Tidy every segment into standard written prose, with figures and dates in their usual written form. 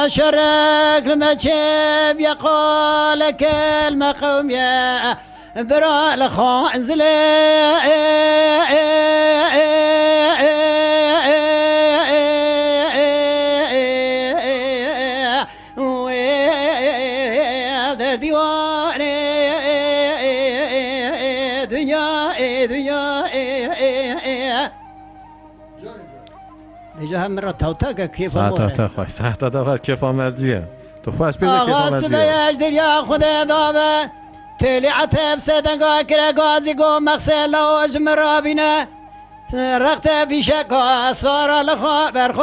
شرك المجيب يقول كلمة قومية برا الخانزلي وذر ديواني دنيا دیجا هم مرا توتا که کیف ساعت تا خوش ساعت تا کیف آمدیه تو خوش بیده کیف آغاز آمدیه بیش دریا خود دابه تلی عتب سدنگا کره گازی گو مقصد لوج مرا بینه رقت فی شکا سارا لخوا برخو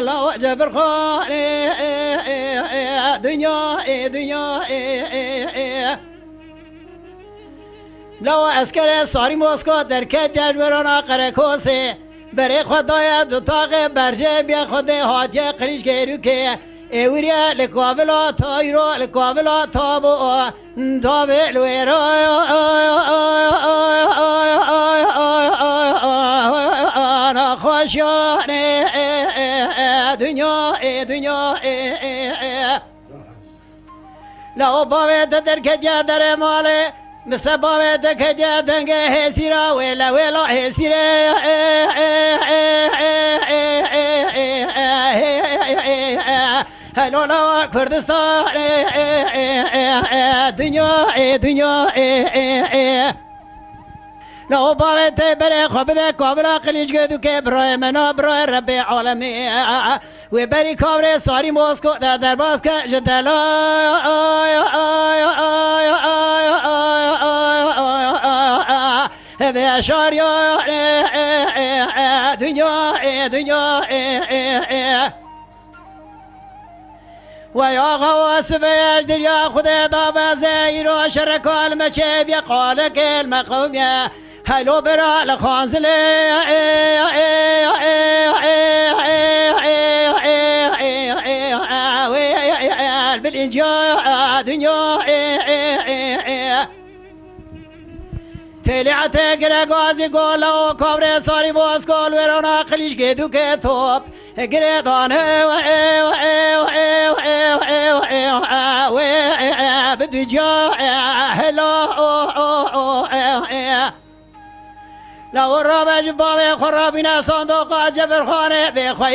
لوج برخو دنیا لو اسکر ساری موسکو در کت جبرانا قرکوسه برای خدای دو تاق برجه بیا خود هاتیه قریش گیرو که ایوریا لکاولا تایرو لکاولا تابو تابه لویرو آنا خوشیانه دنیا لو باوه در کت در ماله مثل باوه دکه دنگه هسیرا ویلا هسیره هلولا کردستان دنیا لو باوه بره خواب ده کابلا قلیج گدو که برای منا برای رب عالمی و بری کابره ساری موسکو در باز که جدلا به اشار دنیا و یا غواس بیش دریا خود دابه زیرو شرکال مچه بیا قال کلمه قومیه هلو برا لخانزله بالانجا دنیا تلیعت گره گازی گولا و کابره ساری باز گول ورانا قلیش گدو که توب گره دانه بدو جا هلا لو رابج بابه خرابین صندوق جبر خانه بخواه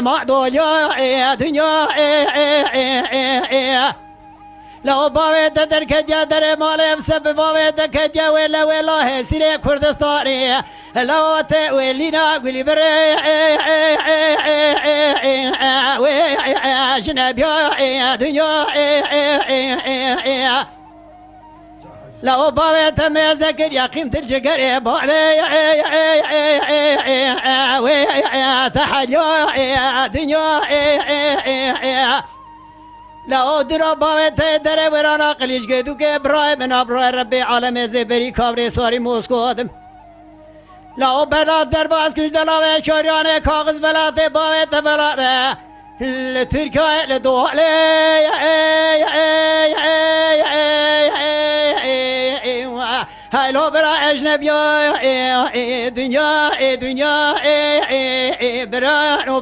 ما دنیا لو باوه در کجا در مال سب باوه در کجا ولا هسیره کردستانی لو ت ولینا گلی بره جنبیا دنیا لو باوه تم ذکر یقین تر جگر باوه تحلیا دنیا لو درا باوت در ورانا قلیش گدو که برای من برای رب عالم زبری کابری ساری موسکود لو بلا در باز کش دلاوه چاریانه کاغذ بلات باوت بلا لترکای لدواله هلو برا اجنبیا دنیا برانو